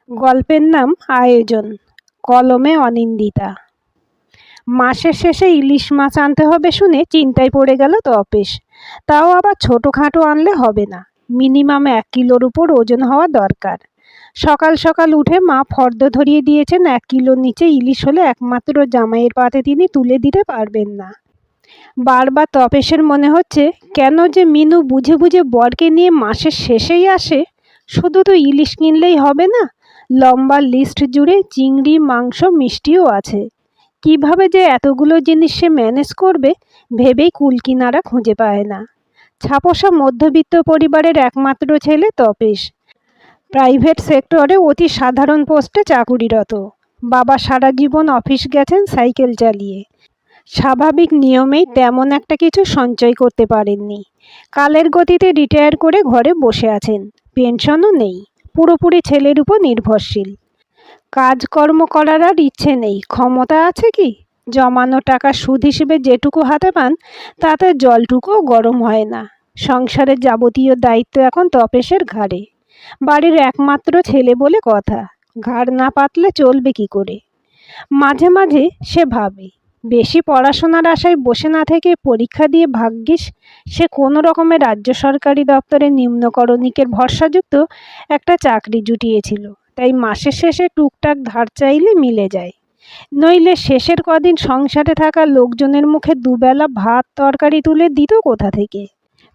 গল্পের নাম আয়োজন, কলমে অনিন্দিতা। মাসের শেষে ইলিশ মাছ আনতে হবে শুনে চিন্তায় পড়ে গেল তপেশ। তাও আবার ছোটোখাটো আনলে হবে না, মিনিমাম 1 কিলোর উপর ওজন হওয়া দরকার। সকাল সকাল উঠে মা ফর্দ ধরিয়ে দিয়েছেন 1 কিলোর নিচে ইলিশ হলে একমাত্র জামাইয়ের পাতে তিনি তুলে দিতে পারবেন না। বারবার তপেশের মনে হচ্ছে কেন যে মিনু বুঝে বুঝে বরকে নিয়ে মাসের শেষেই আসে। শুধু তো ইলিশ কিনলেই হবে না, লম্বা লিস্ট জুড়ে চিংড়ি, মাংস, মিষ্টিও আছে। কিভাবে যে এতগুলো জিনিস সে ম্যানেজ করবে ভেবেই কুলকিনারা খুঁজে পায় না। ছাপোষা মধ্যবিত্ত পরিবারের একমাত্র ছেলে তপেশ, প্রাইভেট সেক্টরে অতি সাধারণ পোস্টে চাকুরিরত। বাবা সারা জীবন অফিস গেছেন সাইকেল চালিয়ে, স্বাভাবিক নিয়মেই তেমন একটা কিছু সঞ্চয় করতে পারেননি। কালের গতিতে রিটায়ার করে ঘরে বসে আছেন, পেনশনও নেই, পুরোপুরি ছেলের উপর নির্ভরশীল। কাজকর্ম করার আর ইচ্ছে নেই, ক্ষমতা আছে কি? জমানো টাকা সুদ হিসেবে যেটুকু হাতে পান তাতে জলটুকুও গরম হয় না। সংসারের যাবতীয় দায়িত্ব এখন তপেশের ঘাড়ে। বাড়ির একমাত্র ছেলে বলে কথা, ঘাড় না পাতলে চলবে কি করে? মাঝে মাঝে সে ভাবে, বেশি পড়াশোনার আশায় বসে না থেকে পরীক্ষা দিয়ে ভাগ্যিস সে কোনো রকমে রাজ্য সরকারি দপ্তরে নিম্নকরণিকের ভরসাযুক্ত একটা চাকরি জুটিয়েছিল, তাই মাসের শেষে টুকটাক ধার চাইলে মিলে যায়। নইলে শেষের কদিন সংসারে থাকা লোকজনের মুখে দুবেলা ভাত তরকারি তুলে দিত কোথা থেকে?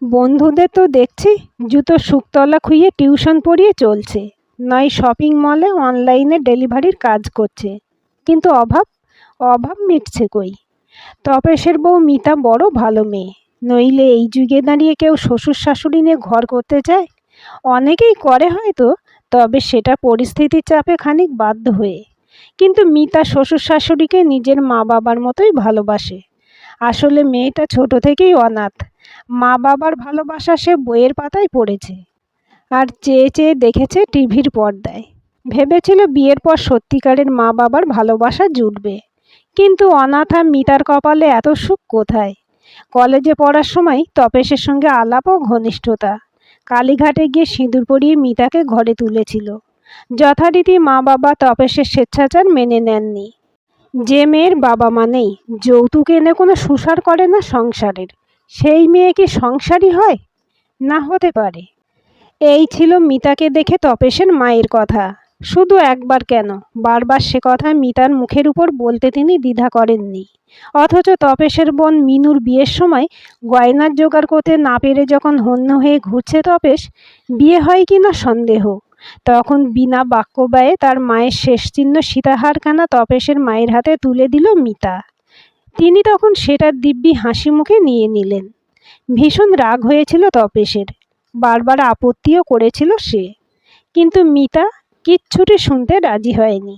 বন্ধুদের তো দেখছি জুতো শুকতলা খুইয়ে টিউশন পড়িয়ে চলছে, নয় শপিং মলে অনলাইনে ডেলিভারির কাজ করছে। কিন্তু অভাব অভাব মিটছে কই? তপেশের বউ মিতা বড় ভালো মেয়ে, নইলে এই যুগে দাঁড়িয়ে কেউ শ্বশুর শাশুড়ি নিয়ে ঘর করতে চায়? অনেকেই করে হয়তো, তবে সেটা পরিস্থিতির চাপে খানিক বাধ্য হয়ে। কিন্তু মিতা শ্বশুর শাশুড়িকে নিজের মা বাবার মতোই ভালোবাসে। আসলে মেয়েটা ছোট থেকেই অনাথ, মা বাবার ভালোবাসা সে বইয়ের পাতায় পড়েছে আর চেয়ে চেয়ে দেখেছে টিভির পর্দায়। ভেবেছিল বিয়ের পর সত্যিকারের মা বাবার ভালোবাসা জুটবে, কিন্তু অনাথা মিতার কপালে এত সুখ কোথায়? কলেজে পড়ার সময় তপেশের সঙ্গে আলাপ ও ঘনিষ্ঠতা। কালীঘাটে গিয়ে সিঁদুর পরিয়ে মিতাকে ঘরে তুলেছিল। যথারীতি মা বাবা তপেশের স্বেচ্ছাচার মেনে নেননি। যে মেয়ের বাবা মা নেই, যৌতুক এনে কোনো সুসার করে না সংসারের, সেই মেয়ে কি সংসারী হয়? না, হতে পারে। এই ছিল মিতাকে দেখে তপেশের মায়ের কথা। শুধু একবার কেন, বারবার সে কথা মিতার মুখের উপর বলতে তিনি দ্বিধা করেননি। অথচ তপেশের বোন মিনুর বিয়ের সময় গয়নার জোগাড় করতে না পেরে যখন হন্য হয়ে ঘুরছে তপেশ, বিয়ে হয় কি না সন্দেহ, তখন বিনা বাক্য ব্যয়ে তার মায়ের শেষ চিহ্ন সীতাহারখানা তপেশের মায়ের হাতে তুলে দিল মিতা। তিনি তখন সেটার দিব্যি হাসি মুখে নিয়ে নিলেন। ভীষণ রাগ হয়েছিল তপেশের, বারবার আপত্তিও করেছিল সে, কিন্তু মিতা কিচ্ছুটি শুনতে রাজি হয়নি।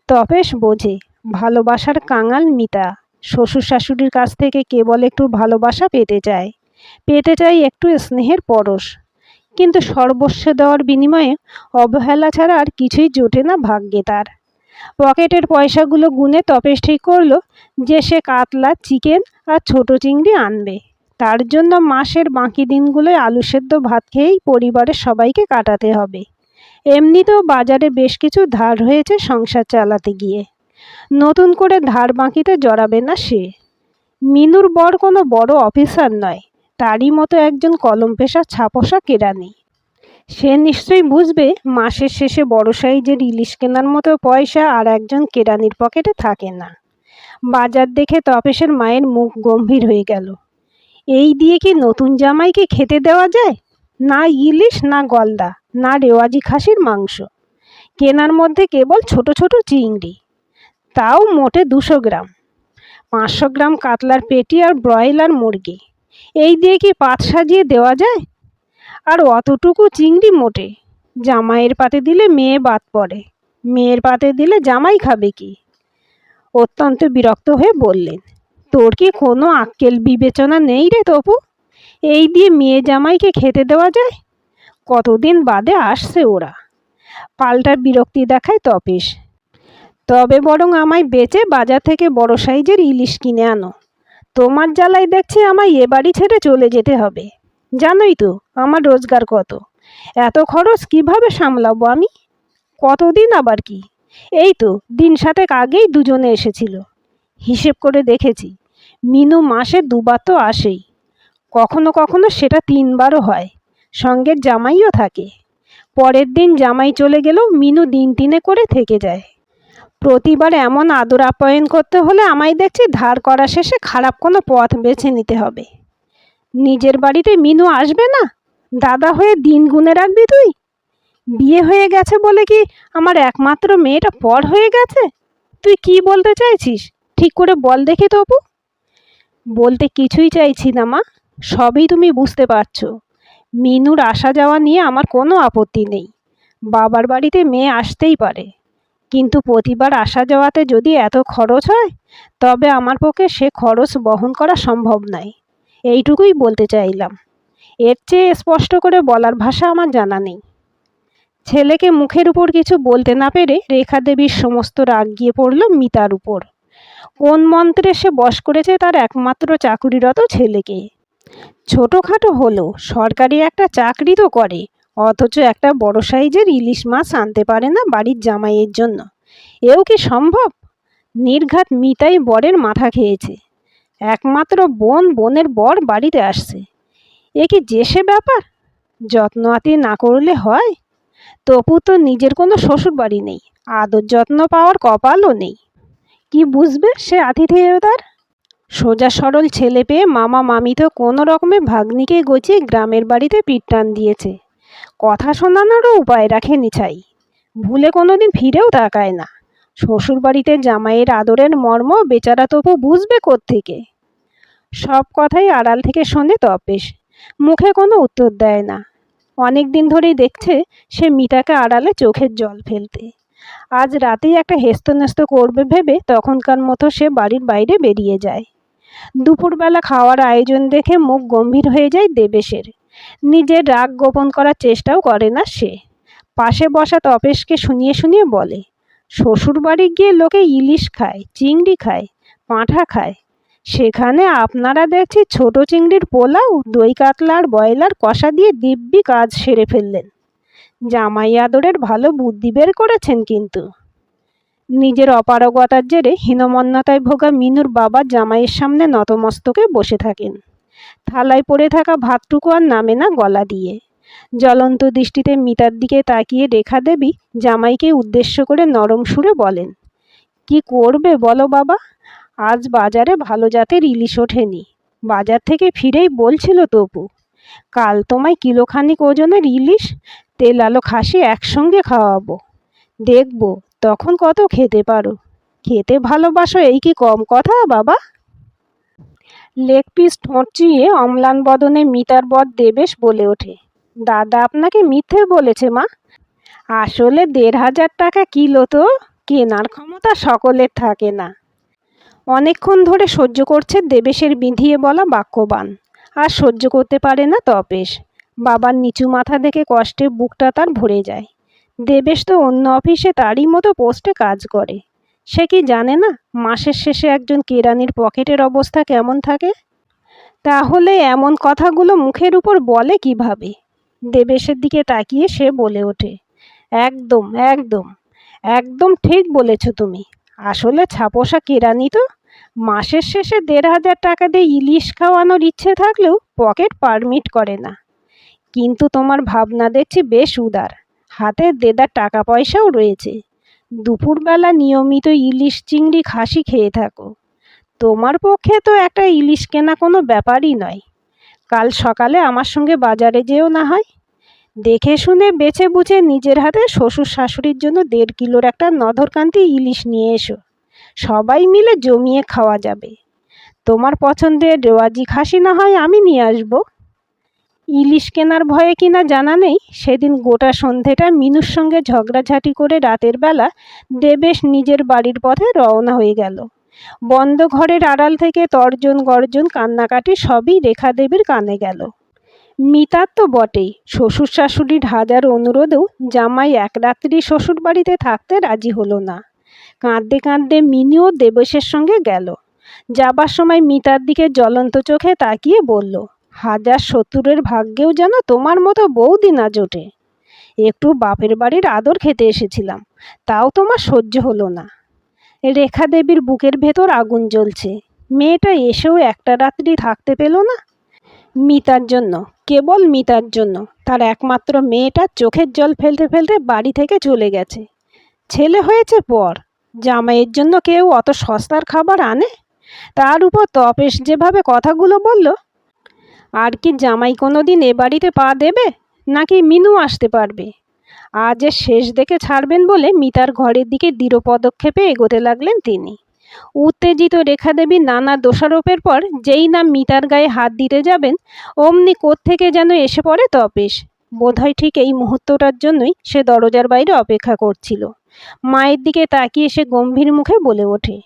তপেশ বোঝে, ভালোবাসার কাঙাল মিতা শ্বশুর শাশুড়ির কাছ থেকে কেবল একটু ভালোবাসা পেতে চায় একটু স্নেহের পরশ। কিন্তু সর্বস্ব দেওয়ার বিনিময়ে অবহেলা ছাড়া আর কিছুই জোটে না ভাগ্যে তার। পকেটের পয়সাগুলো গুনে তপেশ ঠিক করলো যে সে কাতলা, চিকেন আর ছোট চিংড়ি আনবে। তার জন্য মাসের বাকি দিনগুলোয় আলু সেদ্ধ ভাত খেয়েই পরিবারের সবাইকে কাটাতে হবে। এমনিতেও বাজারে বেশ কিছু ধার হয়েছে সংসার চালাতে গিয়ে, নতুন করে ধার বাকিতে জড়াবে না সে। মিনুর বর কোনো বড় অফিসার নয়, তারই মতো একজন কলম পেশা ছাপোষা কেরানি। সে নিশ্চয়ই বুঝবে মাসের শেষে বড় সাইজের ইলিশ কেনার মতো পয়সা আর একজন কেরানির পকেটে থাকে না। বাজার দেখে তপেশের মায়ের মুখ গম্ভীর হয়ে গেল। এই দিয়ে কি নতুন জামাইকে খেতে দেওয়া যায়? না ইলিশ, না গলদা, না রেওয়াজি খাসির মাংস, কেনার মধ্যে কেবল ছোট ছোট চিংড়ি, তাও মোটে 200 গ্রাম, 500 গ্রাম কাতলার পেটি আর ব্রয়লার মুরগি। এই দিয়ে কি পাত সাজিয়ে দেওয়া যায়? আর অতটুকু চিংড়ি মোটে জামাইয়ের পাতে দিলে মেয়ে বাদ পড়ে, মেয়ের পাতে দিলে জামাই খাবে কি? অত্যন্ত বিরক্ত হয়ে বললেন, তোর কি কোনো আক্কেল বিবেচনা নেই রে তপু? এই দিয়ে মেয়ে জামাইকে খেতে দেওয়া যায়? কতদিন বাদে আসছে ওরা। পাল্টা বিরক্তি দেখায় তপেশ। তবে বরং আমায় বেচে বাজার থেকে বড় সাইজের ইলিশ কিনে আনো। তোমার জ্বালায় দেখছি আমায় এ বাড়ি ছেড়ে চলে যেতে হবে। জানোই তো আমার রোজগার কত, এত খরচ কিভাবে সামলাবো আমি? কতদিন আবার কি? এই তো দিন সাতেক আগেই দুজনে এসেছিল। হিসেব করে দেখেছি, মিনু মাসে দুবার তো আসেই, কখনো কখনো সেটা তিনবারও হয়। সঙ্গে জামাইও থাকে। পরের দিন জামাই চলে গেলেও মিনু দিন তিনে করে থেকে যায়। প্রতিবার এমন আদর আপ্যায়ন করতে হলে আমায় দেখছি ধার করা শেষে খারাপ কোনো পথ বেছে নিতে হবে। নিজের বাড়িতে মিনু আসবে না? দাদা হয়ে দিন গুনে রাখবি তুই? বিয়ে হয়ে গেছে বলে কি আমার একমাত্র মেয়েটা পর হয়ে গেছে? তুই কি বলতে চাইছিস? ঠিক করে বল দেখি তবু। বলতে কিছুই চাইছি না মা, সবই তুমি বুঝতে পারছো। মিনুর আসা যাওয়া নিয়ে আমার কোনো আপত্তি নেই। বাবার বাড়িতে মেয়ে আসতেই পারে, কিন্তু প্রতিবার আসা যাওয়াতে যদি এত খরচ হয়, তবে আমার পক্ষে সে খরচ বহন করা সম্ভব নয়। এইটুকুই বলতে চাইলাম। এর চেয়ে স্পষ্ট করে বলার ভাষা আমার জানা নেই। ছেলেকে মুখের উপর কিছু বলতে না পেরে রেখা দেবীর সমস্ত রাগ গিয়ে পড়ল মিতার উপর। কোন মন্ত্রে সে বশ করেছে তার একমাত্র চাকুরিরত ছেলেকে? ছোটোখাটো হলেও সরকারি একটা চাকরি তো করে, অথচ একটা বড় সাইজের ইলিশ মাছ আনতে পারে না বাড়ির জামাইয়ের জন্য। এও কি সম্ভব? নির্ঘাত মিতাই বরের মাথা খেয়েছে। একমাত্র বোনের বর বাড়িতে আসছে, এ কি যে সে ব্যাপার? যত্ন আতি না করলে হয়? তপু তো নিজের কোনো শ্বশুর বাড়ি নেই, আদর যত্ন পাওয়ার কপালও নেই। কি বুঝবে সে আতিথেয়তার? সোজা সরল ছেলে পেয়ে মামা মামি তো কোনো রকমে ভাগ্নিকে গচিয়ে গ্রামের বাড়িতে পিঠ টান দিয়েছে। কথা শোনানোরও উপায় রাখেনি ছাই। ভুলে কোনোদিন ফিরেও তাকায় না। শ্বশুর বাড়িতে জামাইয়ের আদরের মর্ম বেচারা তপু বুঝবে কোত্থেকে? সব কথাই আড়াল থেকে শোনে তপেশ, মুখে কোনো উত্তর দেয় না। অনেক দিন ধরেই দেখছে সে মিতাকে আড়ালে চোখের জল ফেলতে। আজ রাতেই একটা হেস্তনেস্ত করবে ভেবে তখনকার মতো সে বাড়ির বাইরে বেরিয়ে যায়। দুপুরবেলা খাওয়ার আয়োজন দেখে মুখ গম্ভীর হয়ে যায় দেবেশের। নিজের রাগ গোপন করার চেষ্টাও করে না সে। পাশে বসা তপেশকে শুনিয়ে শুনিয়ে বলে, শ্বশুর বাড়ি গিয়ে লোকে ইলিশ খায়, চিংড়ি খায়, পাঁঠা খায়, সেখানে আপনারা দেখছি ছোট চিংড়ির পোলাও, দই কাতলা আর ব্রয়লার কষা দিয়ে দিব্যি কাজ সেরে ফেললেন। জামাই আদরের ভালো বুদ্ধি বের করেছেন কিন্তু। নিজের অপারগতার জেরে হীনমন্যতায় ভোগা মিনুর বাবা জামাইয়ের সামনে নতমস্তকে বসে থাকেন। থালায় পড়ে থাকা ভাতটুকু আর নামে না গলা দিয়ে। জ্বলন্ত দৃষ্টিতে মিতার দিকে তাকিয়ে রেখা দেবী জামাইকে উদ্দেশ্য করে নরম সুরে বলেন, কি করবে বলো বাবা? আজ বাজারে ভালো জাতের ইলিশ ওঠেনি। বাজার থেকে ফিরেই বলছিল তপু, কাল তোমায় কিলোখানিক ওজনের ইলিশ, তেল আলো খাসি একসঙ্গে খাওয়াবো। দেখব তখন কত খেতে পারো। খেতে ভালোবাসো এই কি কম কথা বাবা? লেগ পিস ঠোঁট চিয়ে অম্লান বদনে মিতার বর দেবেশ বলে ওঠে, দাদা আপনাকে মিথ্যে বলেছে মা। আসলে ১,৫০০ টাকা কিলো তো, কেনার ক্ষমতা সকলের থাকে না। অনেকক্ষণ ধরে সহ্য করছে দেবেশের বিঁধিয়ে বলা বাক্যবাণ। আর সহ্য করতে পারে না তপেশ। বাবার নিচু মাথা দেখে কষ্টে বুকটা তার ভরে যায়। দেবেশ তো অন্য অফিসে তারই মতো পোস্টে কাজ করে। সে কি জানে না মাসের শেষে একজন কেরানির পকেটের অবস্থা কেমন থাকে? তাহলে এমন কথাগুলো মুখের উপর বলে কিভাবে? দেবেশের দিকে তাকিয়ে সে বলে ওঠে, একদম একদম একদম ঠিক বলেছ তুমি। আসলে ছাপোষা কেরানি তো। মাসের শেষে ১,৫০০ টাকা দিয়ে ইলিশ খাওয়ানোর ইচ্ছে থাকলেও পকেট পারমিট করে না। কিন্তু তোমার ভাবনা দেখছি বেশ উদার। হাতে দেদার টাকা পয়সাও রয়েছে। দুপুরবেলা নিয়মিত ইলিশ চিংড়ি খাসি খেয়ে থাকো। তোমার পক্ষে তো একটা ইলিশ কেনা কোনো ব্যাপারই নয়। কাল সকালে আমার সঙ্গে বাজারে যেও না হয়। দেখে শুনে বেছে বুঝে নিজের হাতে শ্বশুর শাশুড়ির জন্য ১.৫ কিলোর একটা নধরকান্তি ইলিশ নিয়ে এসো। সবাই মিলে জমিয়ে খাওয়া যাবে। তোমার পছন্দের রেওয়াজি খাসি না হয় আমি নিয়ে আসবো। ইলিশ কেনার ভয়ে কিনা জানা নেই, সেদিন গোটা সন্ধেটা মিনুর সঙ্গে ঝগড়াঝাটি করে রাতের বেলা দেবেশ নিজের বাড়ির পথে রওনা হয়ে গেল। বন্ধ ঘরের আড়াল থেকে তর্জন গর্জন কান্নাকাটি সবই রেখা দেবীর কানে গেল। মিতার তো বটেই, শ্বশুর শাশুড়ির হাজার অনুরোধেও জামাই এক রাত্রি শ্বশুর বাড়িতে থাকতে রাজি হলো না। কাঁদতে কাঁদতে মিনুও দেবেশের সঙ্গে গেল। যাবার সময় মিতার দিকে জ্বলন্ত চোখে তাকিয়ে বলল, হাজার শত্রুরের ভাগ্যেও যেন তোমার মতো বৌদি না জোটে। একটু বাপের বাড়ির আদর খেতে এসেছিলাম, তাও তোমার সহ্য হলো না। রেখা দেবীর বুকের ভেতর আগুন জ্বলছে। মেয়েটা এসেও একটা রাত্রি থাকতে পেল না। মিতার জন্য, কেবল মিতার জন্য তার একমাত্র মেয়েটা চোখের জল ফেলতে ফেলতে বাড়ি থেকে চলে গেছে। ছেলে হয়েছে পর, জামাইয়ের জন্য কেউ অত সস্তার খাবার আনে? তার উপর তপেশ যেভাবে কথাগুলো বলল, আর কি জামাই কোনোদিন এ বাড়িতে পা দেবে, নাকি মিনু আসতে পারবে? আজ শেষ দেখে ছাড়বেন বলে মিতার ঘরের দিকে দৃঢ় পদক্ষেপে এগোতে লাগলেন তিনি। উত্তেজিত রেখা দেবী নানা দোষারোপের পর যেই না মিতার গায়ে হাত দিতে যাবেন, অমনি কোত্থেকে যেন এসে পড়ে তপেশ। বোধহয় ঠিক এই মুহূর্তটার জন্যই সে দরজার বাইরে অপেক্ষা করছিল। মায়ের দিকে তাকিয়ে সে গম্ভীর মুখে বলে ওঠে,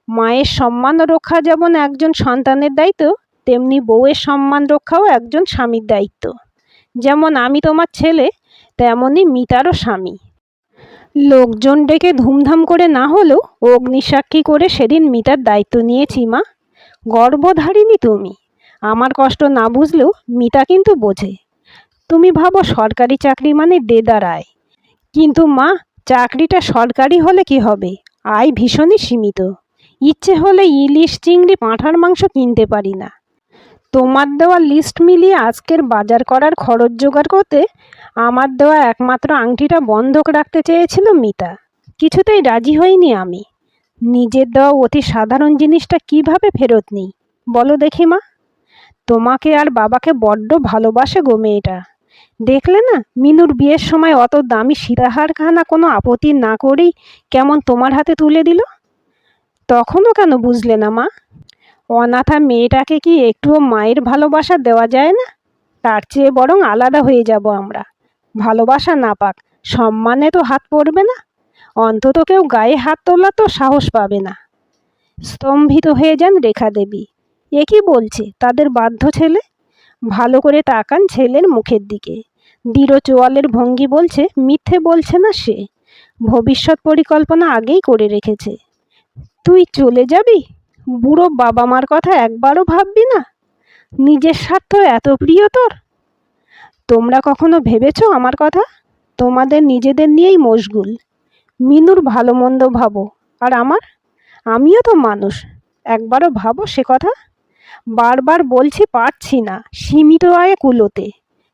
মায়ের সম্মান রক্ষা যেমন একজন সন্তানের দায়িত্ব, তেমনি বউয়ের সম্মান রক্ষাও একজন স্বামীর দায়িত্ব। যেমন আমি তোমার ছেলে, তেমনই মিতারও স্বামী। লোকজন ডেকে ধুমধাম করে না হলেও অগ্নিসাক্ষী করে সেদিন মিতার দায়িত্ব নিয়েছি মা। গর্ভধারিণী তুমি। আমার কষ্ট না বুঝলেও মিতা কিন্তু বোঝে। তুমি ভাবো সরকারি চাকরি মানে দেদার আয়, কিন্তু মা, চাকরিটা সরকারি হলে কি হবে? আয় ভীষণই সীমিত। ইচ্ছে হলে ইলিশ, চিংড়ি, পাঁঠার মাংস কিনতে পারি না। তোমার দেওয়া লিস্ট মিলিয়ে আজকের বাজার করার খরচ জোগাড় করতে আমার দেওয়া একমাত্র আংটিটা বন্ধক রাখতে চেয়েছিল মিতা। কিছুতেই রাজি হইনি আমি। নিজের দেওয়া অতি সাধারণ জিনিসটা কিভাবে ফেরত নিই বলো দেখি মা? তোমাকে আর বাবাকে বড্ড ভালোবাসে গো মেয়েটা। দেখলে না, মিনুর বিয়ের সময় অত দামি সীতাহারখানা কোনো আপত্তি না করেই কেমন তোমার হাতে তুলে দিল। তখনও কেন বুঝলে না মা? অনাথা মেয়েটাকে কি একটুও মায়ের ভালোবাসা দেওয়া যায় না? তার চেয়ে বরং আলাদা হয়ে যাব আমরা। ভালোবাসা না পাক, সম্মানে তো হাত পড়বে না। অন্তত কেউ গায়ে হাত তোলা তো সাহস পাবে না। স্তম্ভিত হয়ে যান রেখা দেবী। এ কি বলছে তাদের বাধ্য ছেলে? ভালো করে তাকান ছেলের মুখের দিকে। দৃঢ় চোয়ালের ভঙ্গি বলছে মিথ্যে বলছে না সে। ভবিষ্যৎ পরিকল্পনা আগেই করে রেখেছে। তুই চলে যাবি? বুড়ো বাবা মার কথা একবারও ভাববি না? নিজের স্বার্থ এত প্রিয় তোর? তোমরা কখনো ভেবেছো আমার কথা? তোমাদের নিজেদের নিয়েই মশগুল। মিনুর ভালো মন্দ ভাবো, আর আমিও তো মানুষ। একবারও ভাবো সে কথা? বারবার বলছি পারছি না সীমিত আয়ে কুলোতে।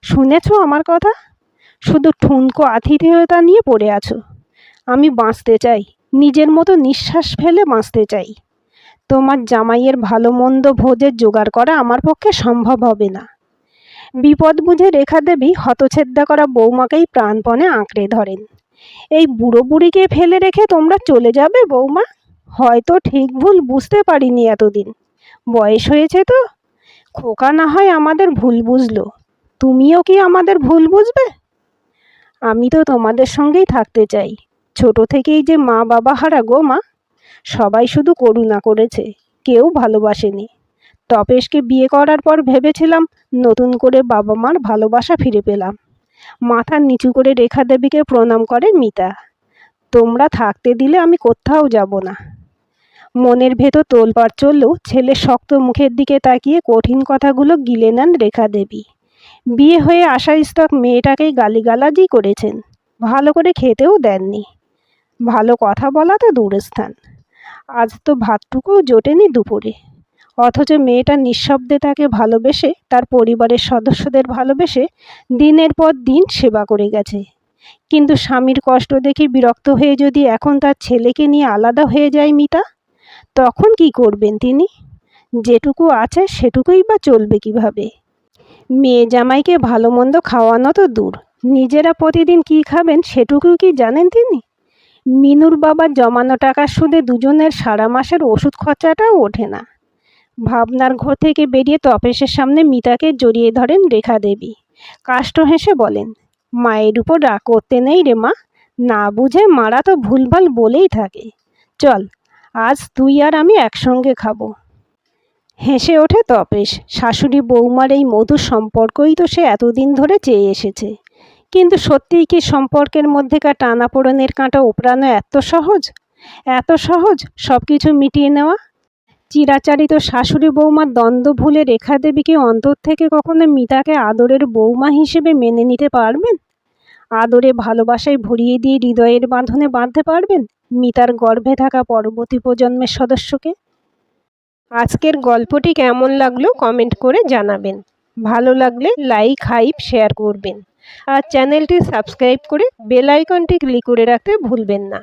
শুনেছো আমার কথা? শুধু ঠুনকো আতিথেয়তা নিয়ে পড়ে আছো। আমি বাঁচতে চাই, নিজের মতো নিঃশ্বাস ফেলে বাঁচতে চাই। তোমার জামাইয়ের ভালো মন্দ ভোজের জোগাড় করা আমার পক্ষে সম্ভব হবে না। বিপদ বুঝে রেখা দেবী হতছেদ্যা করা বৌমাকেই প্রাণপণে আঁকড়ে ধরেন। এই বুড়ো বুড়িকে ফেলে রেখে তোমরা চলে যাবে বৌমা? হয়তো ঠিক ভুল বুঝতে পারিনি এতদিন। বয়স হয়েছে তো। খোকা না হয় আমাদের ভুল বুঝলো, তুমিও কি আমাদের ভুল বুঝবে? আমি তো তোমাদের সঙ্গেই থাকতে চাই। ছোট থেকেই যে মা বাবা হারা গো মা। সবাই শুধু করুণা করেছে, কেউ ভালোবাসেনি। তপেশকে বিয়ে করার পর ভেবেছিলাম নতুন করে বাবা মার ভালোবাসা ফিরে পেলাম। মাথা নিচু করে রেখা দেবীকে প্রণাম করে মিতা। তোমরা থাকতে দিলে আমি কোথাও যাব না। মনের ভেতর তোলপাড় চললেও ছেলের শক্ত মুখের দিকে তাকিয়ে কঠিন কথাগুলো গিলে নেন রেখা দেবী। বিয়ে হয়ে আসা স্তক মেয়েটাকেই গালিগালাজই করেছেন, ভালো করে খেতেও দেননি। ভালো কথা বলা তো দূরস্থান, আজ তো ভাতটুকুও জোটেনি দুপুরে। অথচ মেয়েটা নিঃশব্দে তাকে ভালোবেসে, তার পরিবারের সদস্যদের ভালোবেসে দিনের পর দিন সেবা করে গেছে। কিন্তু স্বামীর কষ্ট দেখে বিরক্ত হয়ে যদি এখন তার ছেলেকে নিয়ে আলাদা হয়ে যায় মিতা, তখন কি করবেন তিনি? যেটুকু আছে সেটুকুই বা চলবে কিভাবে? মেয়ে জামাইকে ভালো মন্দ খাওয়ানো তো দূর, নিজেরা প্রতিদিন কি খাবেন সেটুকুই কি জানেন তিনি? মিনুর বাবার জমানো টাকার সুদে দুজনের সারা মাসের ওষুধ খরচাটাও ওঠে না। ভাবনার ঘর থেকে বেরিয়ে তপেশের সামনে মিতাকে জড়িয়ে ধরেন রেখা দেবী। কাষ্ঠ হেসে বলেন, মায়ের উপর রাগ করতে নেই রে মা। না বুঝে মারা তো ভুলভাল বলেই থাকে। চল, আজ তুই আর আমি একসঙ্গে খাবো। হেসে ওঠে তপেশ। শাশুড়ি বৌমার এই মধুর সম্পর্কই তো সে এতদিন ধরে চেয়ে এসেছে। কিন্তু সত্যিই কি সম্পর্কের মধ্যেকার টানাপোড়েনের কাঁটা উপড়ানো এত সহজ? এত সহজ সব কিছু মিটিয়ে নেওয়া? চিরাচারিত শাশুড়ি বৌমার দ্বন্দ্ব ভুলে রেখা দেবী কি অন্তর থেকে কখনো মিতাকে আদরের বৌমা হিসেবে মেনে নিতে পারবেন? আদরে ভালোবাসায় ভরিয়ে দিয়ে হৃদয়ের বাঁধনে বাঁধতে পারবেন মিতার গর্ভে থাকা পরবর্তী প্রজন্মের সদস্যকে? আজকের গল্পটি কেমন লাগলো কমেন্ট করে জানাবেন। ভালো লাগলে লাইক হাইপ শেয়ার করবেন আর চ্যানেলটি সাবস্ক্রাইব করে বেল আইকনটি ক্লিক করে রাখতে ভুলবেন না।